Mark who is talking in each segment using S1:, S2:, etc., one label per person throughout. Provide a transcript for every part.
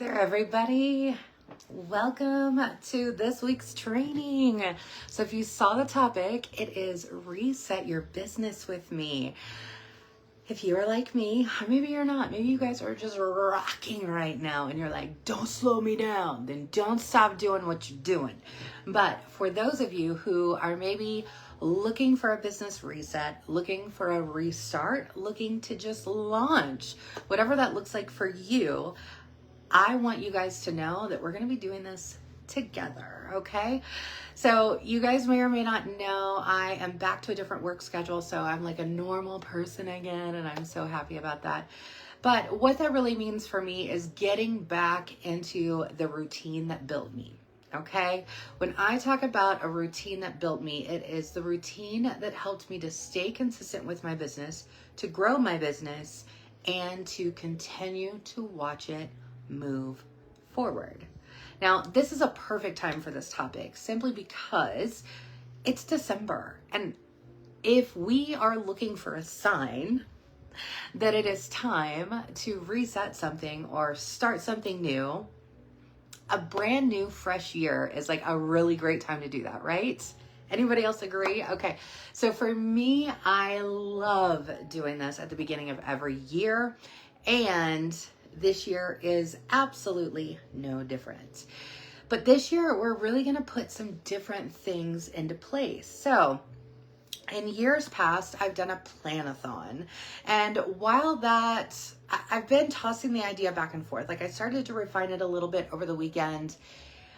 S1: there, everybody. Welcome to this week's training. So if you saw the topic, it is reset your business with me. If you are like me, or maybe you're not, maybe you guys are just rocking right now and you're like, don't slow me down, then don't stop doing what you're doing. But for those of you who are maybe looking for a business reset, looking for a restart, looking to just launch, whatever that looks like for you, I want you guys to know that we're going to be doing this together, okay? So you guys may or may not know I am back to a different work schedule, so I'm like a normal person again, and I'm so happy about that. But what that really means for me is getting back into the routine that built me, okay? When I talk about a routine that built me, it is the routine that helped me to stay consistent with my business, to grow my business, and to continue to watch it move forward. Now, this is a perfect time for this topic simply because it's December. And if we are looking for a sign that it is time to reset something or start something new, a brand new, fresh year is like a really great time to do that, right? Anybody else agree? Okay. So for me, I love doing this at the beginning of every year, and this year is absolutely no different. But this year, we're really going to put some different things into place. So in years past, I've done a planathon. And while that, I've been tossing the idea back and forth. Like I started to refine it a little bit over the weekend.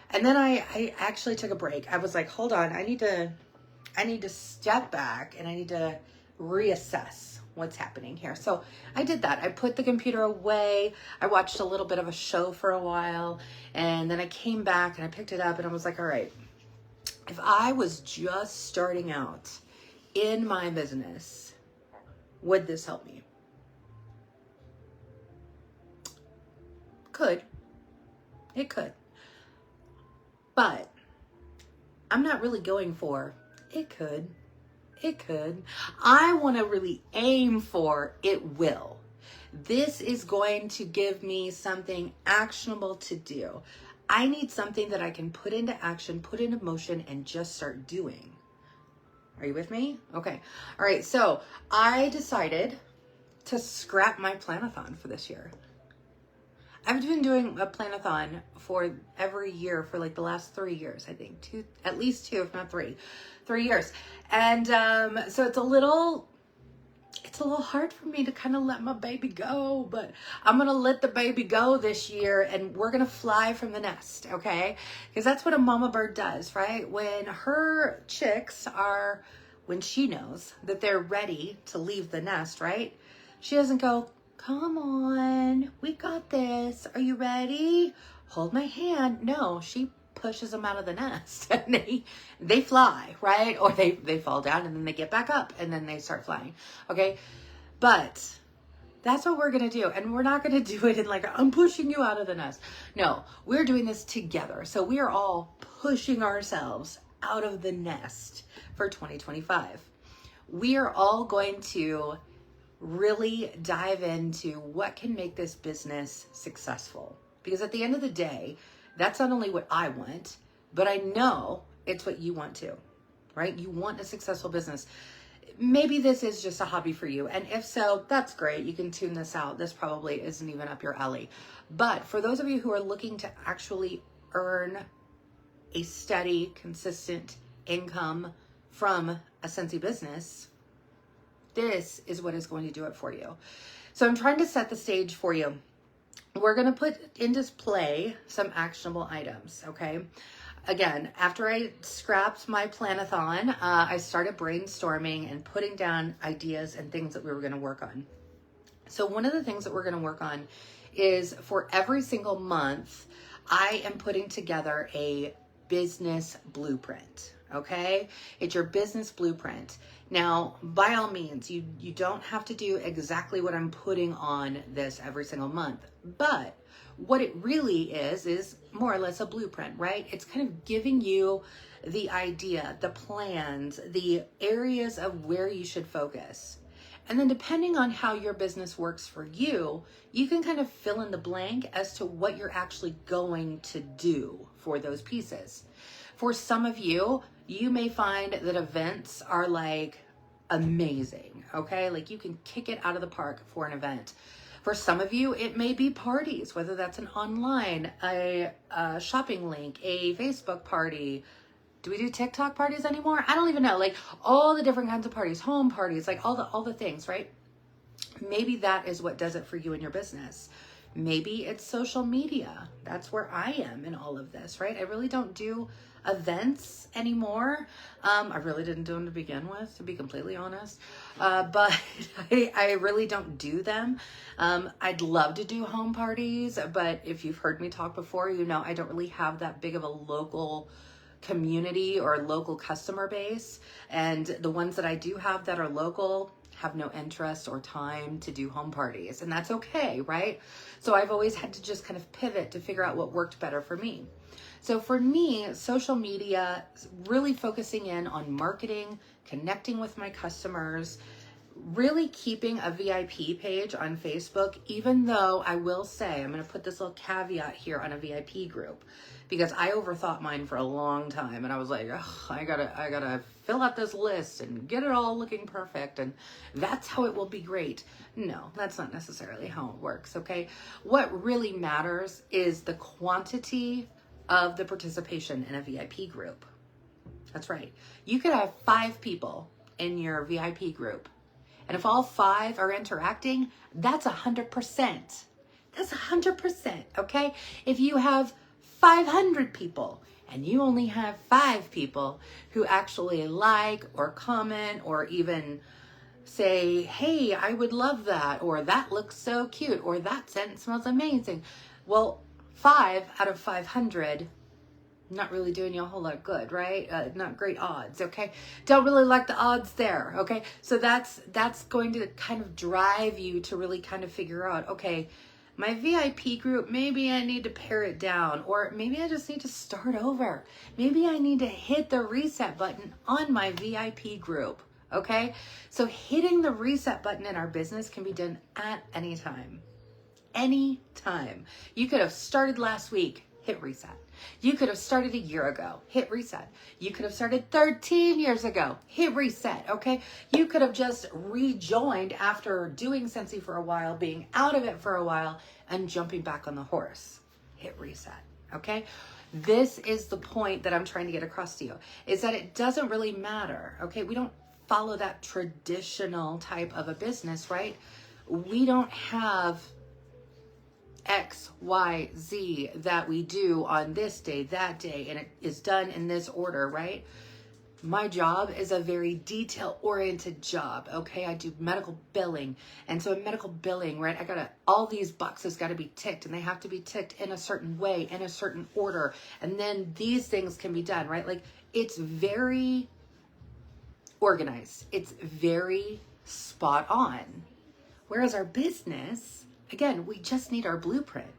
S1: And then I actually took a break. I was like, hold on, I need to step back and I need to reassess what's happening here. So I did that. I put the computer away. I watched a little bit of a show for a while, and then I came back and I picked it up and I was like, all right, if I was just starting out in my business, would this help me? Could. It could. But I'm not really going for it could. It could. I want to really aim for it will. This is going to give me something actionable to do. I need something that I can put into action, put into motion, and just start doing. Are you with me? Okay. All right. So I decided to scrap my planathon for this year. I've been doing a planathon for every year for like the last 3 years, I think. At least two, if not three. 3 years. And so it's a little hard for me to kind of let my baby go, but I'm going to let the baby go this year and we're going to fly from the nest, okay? Because that's what a mama bird does, right? When her chicks when she knows that they're ready to leave the nest, right? She doesn't go, come on, we got this. Are you ready? Hold my hand. No, she pushes them out of the nest and they fly, right? Or they fall down and then they get back up and then they start flying. Okay. But that's what we're going to do. And we're not going to do it in like, I'm pushing you out of the nest. No, we're doing this together. So we are all pushing ourselves out of the nest for 2025. We are all going to really dive into what can make this business successful. Because at the end of the day, that's not only what I want, but I know it's what you want too, right? You want a successful business. Maybe this is just a hobby for you. And if so, that's great. You can tune this out. This probably isn't even up your alley. But for those of you who are looking to actually earn a steady, consistent income from a Scentsy business, this is what is going to do it for you. So I'm trying to set the stage for you. We're going to put into play some actionable items, okay? Again, after I scrapped my planathon, I started brainstorming and putting down ideas and things that we were going to work on. So one of the things that we're going to work on is for every single month, I am putting together a business blueprint, okay? It's your business blueprint. Now, by all means, you don't have to do exactly what I'm putting on this every single month, but what it really is more or less a blueprint, right? It's kind of giving you the idea, the plans, the areas of where you should focus. And then depending on how your business works for you, you can kind of fill in the blank as to what you're actually going to do for those pieces. For some of you, you may find that events are like amazing, okay? Like you can kick it out of the park for an event. For some of you, it may be parties, whether that's an online, a shopping link, a Facebook party. Do we do TikTok parties anymore? I don't even know. Like all the different kinds of parties, home parties, like all the things, right? Maybe that is what does it for you in your business. Maybe it's social media. That's where I am in all of this, right? I really don't do events anymore. I really didn't do them to begin with, to be completely honest. But I really don't do them. I'd love to do home parties, but if you've heard me talk before, you know I don't really have that big of a local community or local customer base. And the ones that I do have that are local have no interest or time to do home parties. And that's okay, right? So I've always had to just kind of pivot to figure out what worked better for me. So for me, social media, really focusing in on marketing, connecting with my customers, really keeping a VIP page on Facebook, even though I will say, I'm going to put this little caveat here on a VIP group, because I overthought mine for a long time. And I was like, I gotta fill out this list and get it all looking perfect. And that's how it will be great. No, that's not necessarily how it works. Okay. What really matters is the quantity of the participation in a VIP group. That's right. You could have 5 people in your VIP group. And if all 5 are interacting, that's 100%. That's 100%. Okay. If you have 500 people and you only have 5 people who actually like or comment or even say, hey, I would love that, or that looks so cute, or that scent smells amazing. Well, 5 out of 500, not really doing you a whole lot of good, right? Not great odds, okay? Don't really like the odds there, okay? So that's going to kind of drive you to really kind of figure out, okay, my VIP group, maybe I need to pare it down, or maybe I just need to start over. Maybe I need to hit the reset button on my VIP group, okay? So hitting the reset button in our business can be done at any time. Any time. You could have started last week, hit reset. You could have started a year ago, hit reset. You could have started 13 years ago, hit reset, okay? You could have just rejoined after doing Scentsy for a while, being out of it for a while, and jumping back on the horse, hit reset, okay? This is the point that I'm trying to get across to you, is that it doesn't really matter, okay? We don't follow that traditional type of a business, right? We don't have X, Y, Z that we do on this day, that day, and it is done in this order, right? My job is a very detail-oriented job, okay? I do medical billing, and so in medical billing, right, all these boxes gotta be ticked, and they have to be ticked in a certain way, in a certain order, and then these things can be done, right? Like, it's very organized. It's very spot on. Whereas our business, again, we just need our blueprint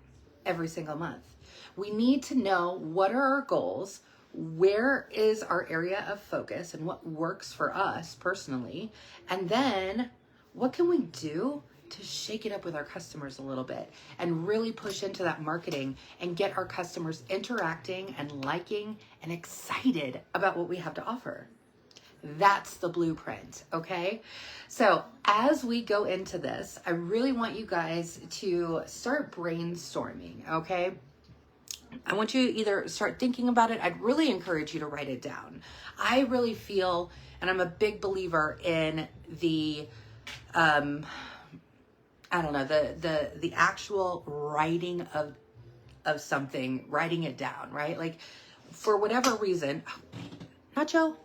S1: every single month. We need to know what are our goals, where is our area of focus, and what works for us personally, and then what can we do to shake it up with our customers a little bit and really push into that marketing and get our customers interacting and liking and excited about what we have to offer. That's the blueprint, okay? So as we go into this, I really want you guys to start brainstorming, okay? I want you to either start thinking about it. I'd really encourage you to write it down. I really feel, and I'm a big believer in the, the actual writing of something, writing it down, right? Like for whatever reason, Nacho,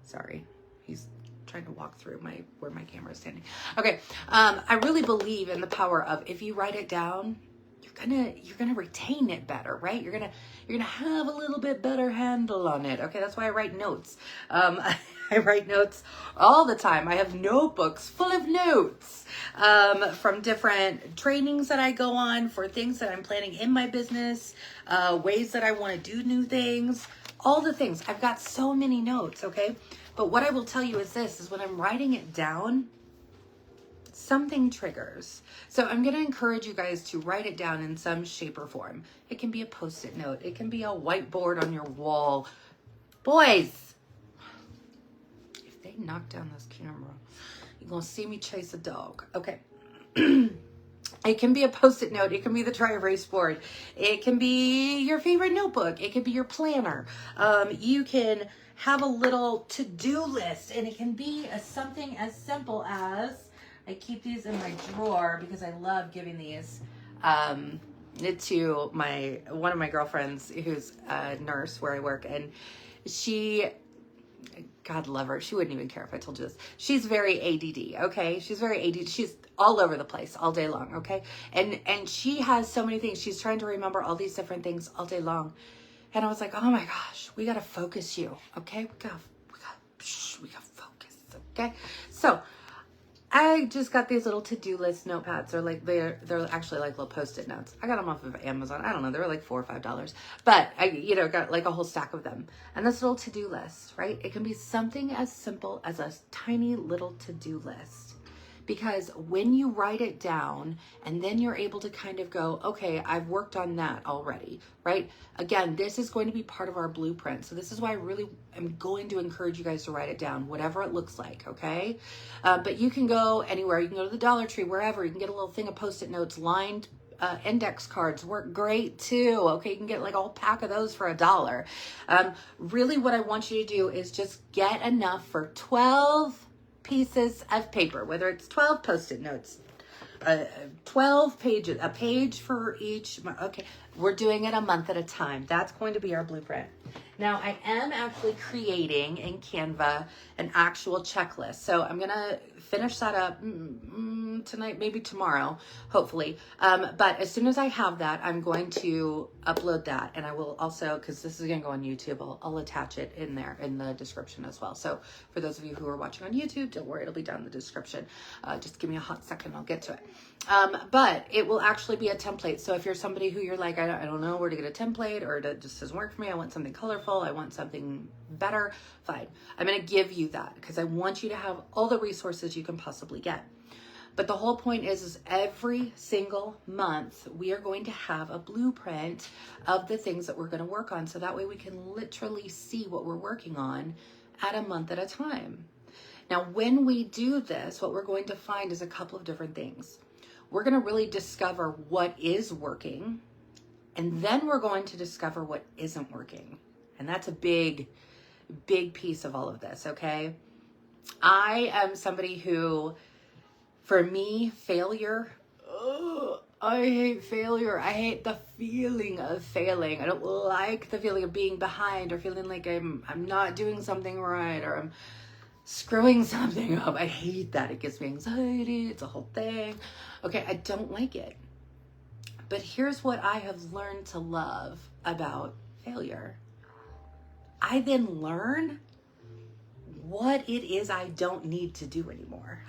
S1: sorry, he's trying to walk through where my camera is standing. Okay, I really believe in the power of, if you write it down, you're gonna retain it better, right? You're gonna have a little bit better handle on it. Okay, that's why I write notes. I write notes all the time. I have notebooks full of notes from different trainings that I go on for things that I'm planning in my business, ways that I want to do new things, all the things. I've got so many notes, okay? But what I will tell you is this, is when I'm writing it down, something triggers. So I'm going to encourage you guys to write it down in some shape or form. It can be a Post-it note. It can be a whiteboard on your wall. Boys, if they knock down this camera, you're going to see me chase a dog. Okay. It can be a Post-it note. It can be the dry erase board. It can be your favorite notebook. It could be your planner. You can have a little to-do list, and it can be something as simple as, I keep these in my drawer because I love giving these to one of my girlfriends who's a nurse where I work, and she, God love her, she wouldn't even care if I told you this. She's very ADD, okay? She's very ADD. She's all over the place all day long, okay? And she has so many things. She's trying to remember all these different things all day long. And I was like, oh my gosh, we got to focus you, okay? We got focus, okay? So I just got these little to-do list notepads. They're actually like little Post-it notes. I got them off of Amazon. I don't know. They were like $4 or $5, but I, got like a whole stack of them. And this little to-do list, right? It can be something as simple as a tiny little to-do list. Because when you write it down and then you're able to kind of go, okay, I've worked on that already, right? Again, this is going to be part of our blueprint. So this is why I really am going to encourage you guys to write it down, whatever it looks like, okay? But you can go anywhere. You can go to the Dollar Tree, wherever. You can get a little thing of Post-it notes, lined index cards work great too. Okay, you can get like a whole pack of those for $1. Really what I want you to do is just get enough for 12 pieces of paper, whether it's 12 Post-it notes, 12 pages, a page for each. Okay, we're doing it a month at a time. That's going to be our blueprint. Now, I am actually creating in Canva an actual checklist. So I'm going to finish that up tonight, maybe tomorrow, hopefully. But as soon as I have that, I'm going to upload that. And I will also, because this is going to go on YouTube, I'll attach it in there in the description as well. So for those of you who are watching on YouTube, don't worry, it'll be down in the description. Just give me a hot second, I'll get to it. But it will actually be a template. So if you're somebody who you're like, I don't know where to get a template, or it just doesn't work for me, I want something colorful, I want something better, fine. I'm going to give you that because I want you to have all the resources you can possibly get. But the whole point is every single month, we are going to have a blueprint of the things that we're going to work on. So that way we can literally see what we're working on at a month at a time. Now, when we do this, what we're going to find is a couple of different things. We're going to really discover what is working, and then we're going to discover what isn't working. And that's a big, big piece of all of this, okay? I am somebody who, for me, failure, I hate failure. I hate the feeling of failing. I don't like the feeling of being behind or feeling like I'm not doing something right or I'm screwing something up. I hate that. It gives me anxiety. It's a whole thing. Okay, I don't like it. But here's what I have learned to love about failure. I then learn what it is I don't need to do anymore.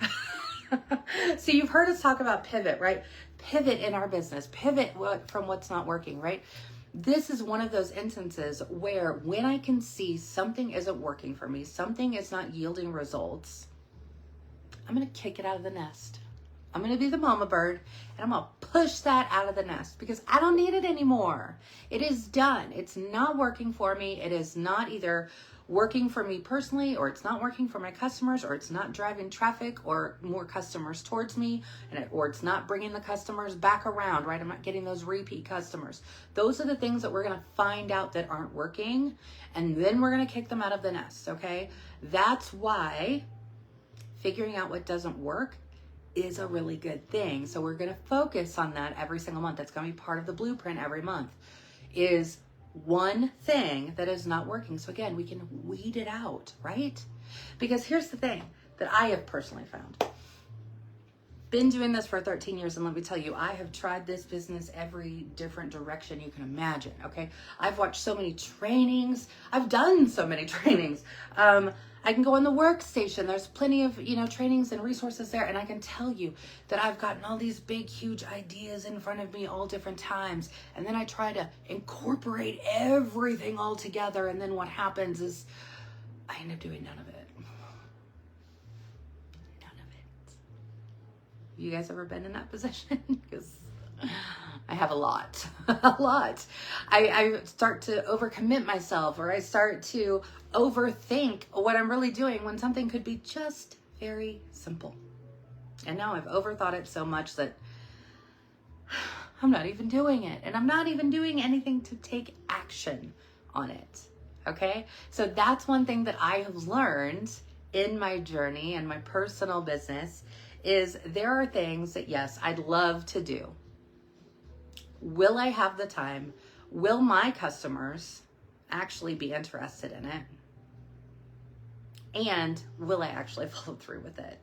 S1: So you've heard us talk about pivot, right? Pivot in our business, pivot from what's not working, right? This is one of those instances where when I can see something isn't working for me, something is not yielding results, I'm going to kick it out of the nest. I'm going to be the mama bird and I'm going to push that out of the nest because I don't need it anymore. It is done. It's not working for me. It is not either working for me personally, or it's not working for my customers, or it's not driving traffic or more customers towards me, or it's not bringing the customers back around, right? I'm not getting those repeat customers. Those are the things that we're going to find out that aren't working, and then we're going to kick them out of the nest, okay? That's why figuring out what doesn't work is a really good thing. So we're going to focus on that every single month. That's going to be part of the blueprint every month, is one thing that is not working. So again, we can weed it out, right? Because here's the thing that I have personally found. Been doing this for 13 years, and let me tell you, I have tried this business every different direction you can imagine, okay? I've watched so many trainings. I've done so many trainings. I can go on the workstation. There's plenty of, trainings and resources there. And I can tell you that I've gotten all these big, huge ideas in front of me all different times. And then I try to incorporate everything all together. And then what happens is I end up doing none of it. None of it. You guys ever been in that position? Because I have a lot, a lot. I start to overcommit myself, or I start to overthink what I'm really doing when something could be just very simple. And now I've overthought it so much that I'm not even doing it. And I'm not even doing anything to take action on it. Okay? So that's one thing that I have learned in my journey and my personal business is there are things that, yes, I'd love to do. Will I have the time? Will my customers actually be interested in it? And will I actually follow through with it?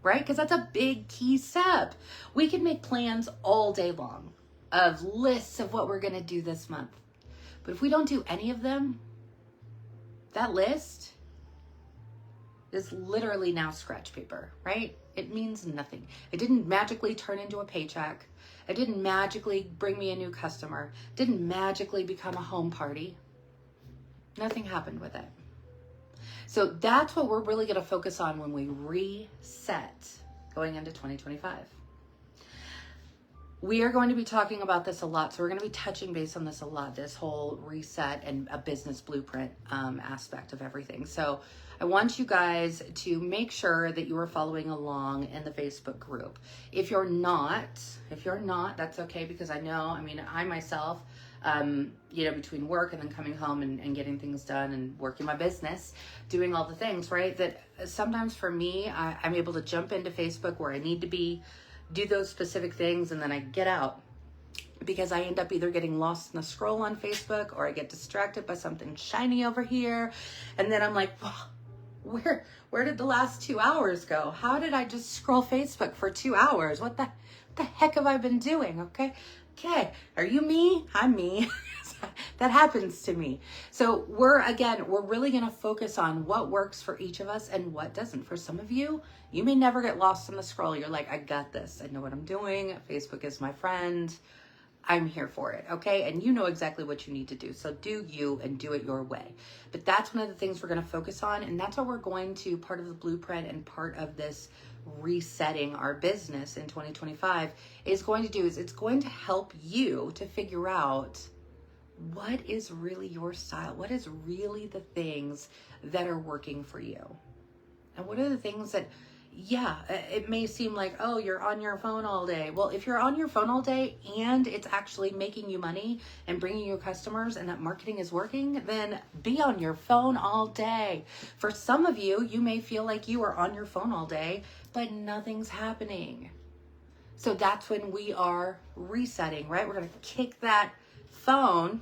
S1: Right? Because that's a big key step. We can make plans all day long of lists of what we're going to do this month. But if we don't do any of them, that list is literally now scratch paper, right? It means nothing. It didn't magically turn into a paycheck. It didn't magically bring me a new customer. It didn't magically become a home party. Nothing happened with it. So that's what we're really going to focus on when we reset going into 2025. We are going to be talking about this a lot. So we're going to be touching base on this a lot, this whole reset and a business blueprint aspect of everything. So I want you guys to make sure that you are following along in the Facebook group. If you're not, that's okay, because I myself, between work and then coming home and getting things done and working my business, doing all the things, right? That sometimes for me, I'm able to jump into Facebook where I need to be, do those specific things, and then I get out because I end up either getting lost in the scroll on Facebook or I get distracted by something shiny over here. And then I'm like, where did the last 2 hours go? How did I just scroll Facebook for 2 hours? What the heck have I been doing? Okay. Are you me? I'm me. That happens to me. So we're really going to focus on what works for each of us and what doesn't. For some of you, you may never get lost in the scroll. You're like, I got this. I know what I'm doing. Facebook is my friend. I'm here for it. Okay. And you know exactly what you need to do. So do you and do it your way. But that's one of the things we're going to focus on. And that's what we're going to, part of the blueprint and part of this resetting our business in 2025 is going to do is it's going to help you to figure out what is really your style, what is really the things that are working for you, and what are the things that, it may seem like, oh, you're on your phone all day. Well, if you're on your phone all day and it's actually making you money and bringing you customers and that marketing is working, then be on your phone all day. For some of you, you may feel like you are on your phone all day, but nothing's happening. So that's when we are resetting, right? We're going to kick that phone.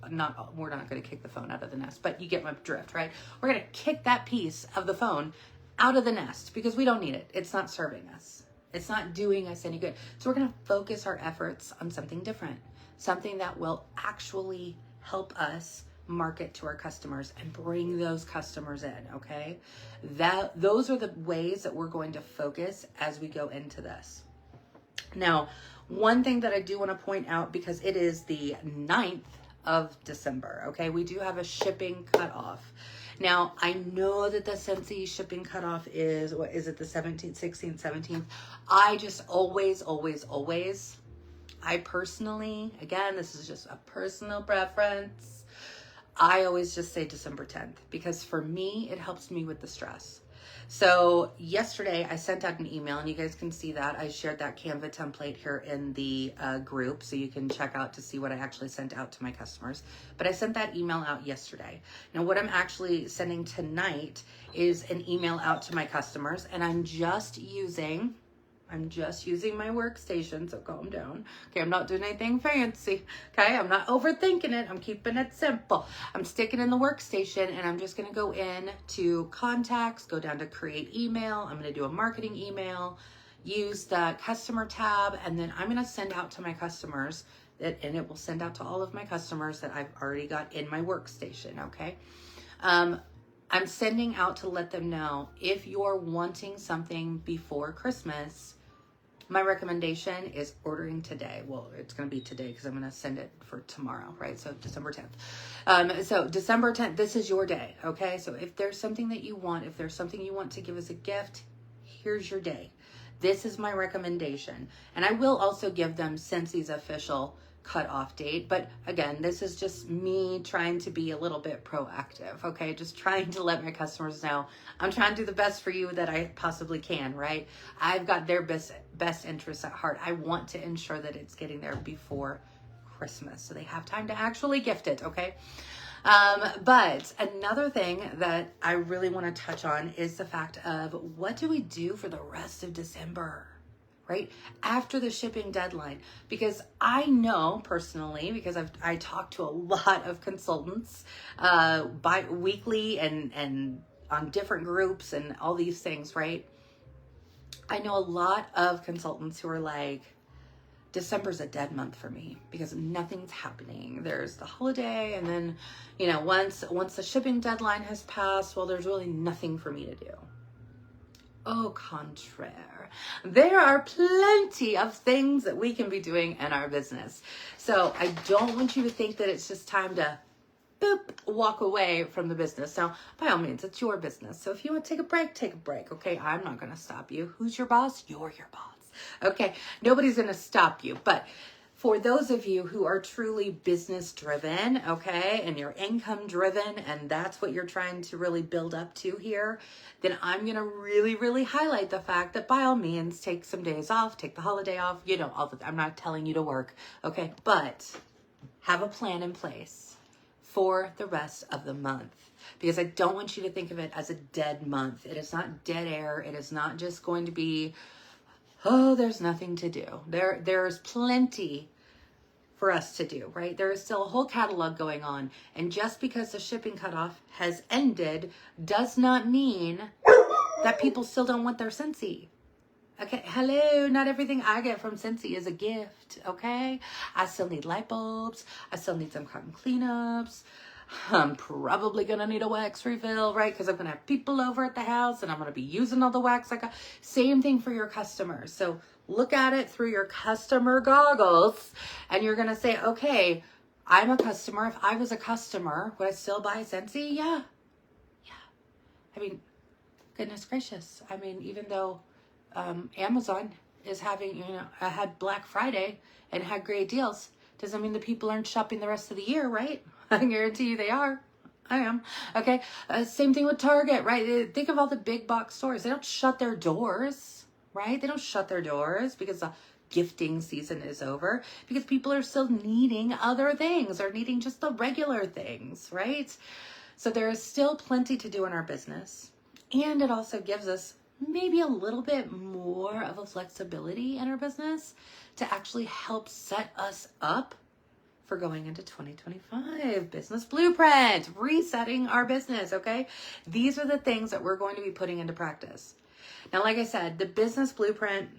S1: We're not going to kick the phone out of the nest, but you get my drift, right? We're going to kick that piece of the phone out of the nest because we don't need it. It's not serving us. It's not doing us any good. So we're going to focus our efforts on something different, something that will actually help us market to our customers and bring those customers in, okay? Those are the ways that we're going to focus as we go into this. Now, one thing that I do want to point out, because it is the 9th of December, okay? We do have a shipping cutoff. Now, I know that the Scentsy shipping cutoff is, what is it, the 17th, 16th, 17th? I just always, I personally, again, this is just a personal preference, I always just say December 10th, because for me, it helps me with the stress. So yesterday I sent out an email, and you guys can see that. I shared that Canva template here in the group, so you can check out to see what I actually sent out to my customers. But I sent that email out yesterday. Now what I'm actually sending tonight is an email out to my customers, and I'm just using my workstation, so calm down. Okay, I'm not doing anything fancy. Okay, I'm not overthinking it. I'm keeping it simple. I'm sticking in the workstation, and I'm just gonna go in to contacts, go down to create email. I'm gonna do a marketing email, use the customer tab, and then I'm gonna send out to my customers, and it will send out to all of my customers that I've already got in my workstation, okay? I'm sending out to let them know if you're wanting something before Christmas, my recommendation is ordering today. Well, it's going to be today because I'm going to send it for tomorrow, right? So December 10th. So December 10th, this is your day, okay? So if there's something that you want, if there's something you want to give as a gift, here's your day. This is my recommendation. And I will also give them Scentsy's official cutoff date. But again, this is just me trying to be a little bit proactive, okay? Just trying to let my customers know I'm trying to do the best for you that I possibly can, right? I've got their best interests at heart. I want to ensure that it's getting there before Christmas, so they have time to actually gift it, okay? But another thing that I really want to touch on is the fact of what do we do for the rest of December, right? After the shipping deadline, because I know personally, because I talk to a lot of consultants, weekly and on different groups and all these things, right? I know a lot of consultants who are like, December's a dead month for me because nothing's happening. There's the holiday, and then, you know, once the shipping deadline has passed, well, there's really nothing for me to do. Au contraire, there are plenty of things that we can be doing in our business. So I don't want you to think that it's just time to boop, walk away from the business. Now, by all means, it's your business. So if you want to take a break, okay? I'm not going to stop you. Who's your boss? You're your boss. Okay, nobody's going to stop you. But for those of you who are truly business driven, okay, and you're income driven, and that's what you're trying to really build up to here, then I'm going to really, really highlight the fact that by all means, take some days off, take the holiday off, you know, I'm not telling you to work, okay, but have a plan in place for the rest of the month. Because I don't want you to think of it as a dead month. It is not dead air. It is not just going to be, oh, there's nothing to do. There's plenty for us to do, right? There is still a whole catalog going on. And just because the shipping cutoff has ended does not mean that people still don't want their Scentsy. Okay, hello, not everything I get from Scentsy is a gift, okay? I still need light bulbs. I still need some cotton cleanups. I'm probably going to need a wax refill, right? Because I'm going to have people over at the house and I'm going to be using all the wax. Same thing for your customers. So look at it through your customer goggles and you're going to say, okay, I'm a customer. If I was a customer, would I still buy Scentsy? Yeah. I mean, goodness gracious. I mean, even though Amazon is having, you know, I had Black Friday and had great deals, doesn't mean the people aren't shopping the rest of the year, right? I guarantee you they are. I am. Okay. Same thing with Target, right? Think of all the big box stores. They don't shut their doors, right? They don't shut their doors because the gifting season is over, because people are still needing other things or needing just the regular things, right? So there is still plenty to do in our business. And it also gives us maybe a little bit more of a flexibility in our business to actually help set us up for going into 2025. Business blueprint, resetting our business, okay? These are the things that we're going to be putting into practice. Now, like I said, the business blueprint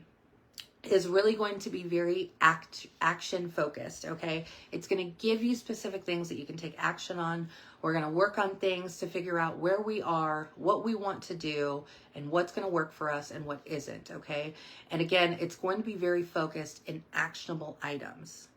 S1: is really going to be very action focused, okay? It's going to give you specific things that you can take action on. We're going to work on things to figure out where we are, what we want to do, and what's going to work for us and what isn't, okay? And again, it's going to be very focused in actionable items.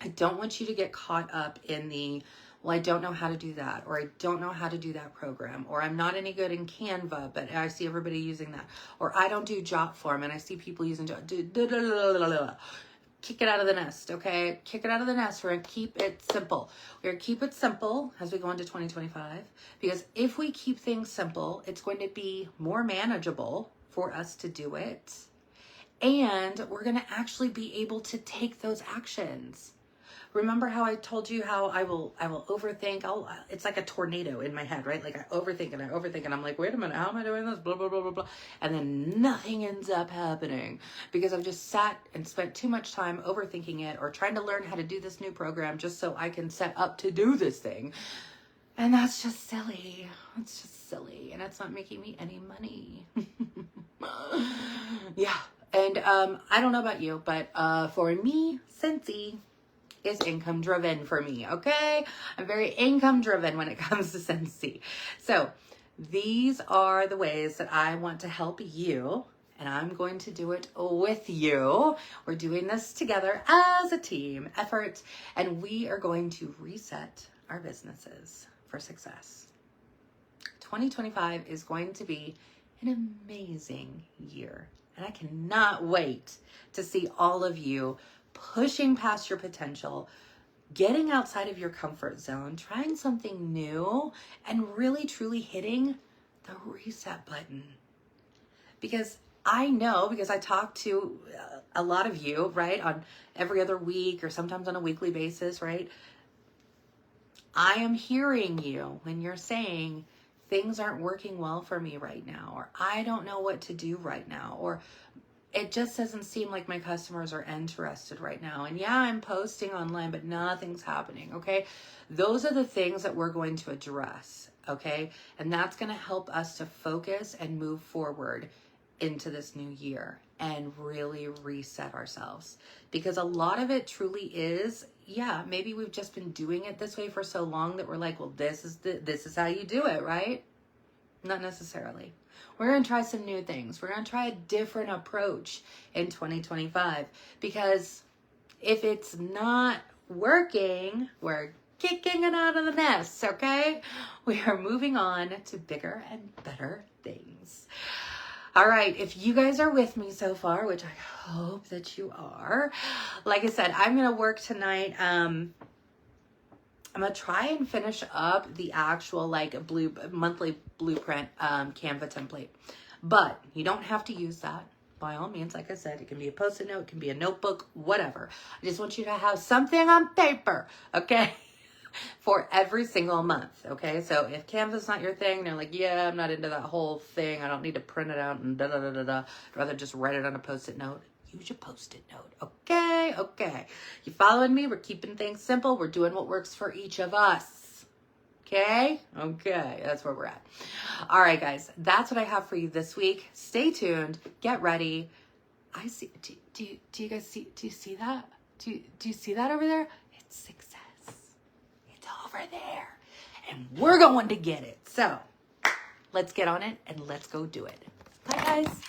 S1: I don't want you to get caught up in the, well, I don't know how to do that, or I don't know how to do that program, or I'm not any good in Canva, but I see everybody using that, or I don't do Jotform and I see people using Kick it out of the nest, okay? Kick it out of the nest. We're going to keep it simple. We're going to keep it simple as we go into 2025, because if we keep things simple, it's going to be more manageable for us to do it, and we're going to actually be able to take those actions. Remember how I told you how I will overthink? It's like a tornado in my head, right? Like I overthink and I'm like, wait a minute, how am I doing this? Blah, blah, blah, blah, blah. And then nothing ends up happening because I've just sat and spent too much time overthinking it or trying to learn how to do this new program just so I can set up to do this thing. And that's just silly. It's just silly. And it's not making me any money. Yeah. And I don't know about you, but for me, Scentsy is income driven for me, okay? I'm very income driven when it comes to Scentsy. So these are the ways that I want to help you, and I'm going to do it with you. We're doing this together as a team effort, and we are going to reset our businesses for success. 2025 is going to be an amazing year And I cannot wait to see all of you pushing past your potential, getting outside of your comfort zone, trying something new, and really truly hitting the reset button. Because I know, because I talk to a lot of you, right, on every other week or sometimes on a weekly basis, right? I am hearing you when you're saying things aren't working well for me right now, or I don't know what to do right now, or it just doesn't seem like my customers are interested right now. And yeah, I'm posting online, but nothing's happening, okay? Those are the things that we're going to address, okay? And that's going to help us to focus and move forward into this new year and really reset ourselves. Because a lot of it truly is, yeah, maybe we've just been doing it this way for so long that we're like, well, this is how you do it, right? Not necessarily. We're going to try some new things. We're going to try a different approach in 2025, because if it's not working, we're kicking it out of the nest, okay? We are moving on to bigger and better things. All right, if you guys are with me so far, which I hope that you are, like I said, I'm going to work tonight. I'm going to try and finish up the actual monthly blueprint Canva template. But you don't have to use that. By all means, like I said, it can be a Post-it note, it can be a notebook, whatever. I just want you to have something on paper, okay? For every single month, okay? So if Canva's not your thing, they're like, yeah, I'm not into that whole thing. I don't need to print it out and da-da-da-da-da. I'd rather just write it on a Post-it note. Use your Post-it note, okay? Okay. You following me? We're keeping things simple. We're doing what works for each of us, okay? Okay, that's where we're at. All right, guys, that's what I have for you this week. Stay tuned. Get ready. I see. Do you guys see? Do you see that? Do you see that over there? It's success. Over there, and we're going to get it. So let's get on it and let's go do it. Bye, guys.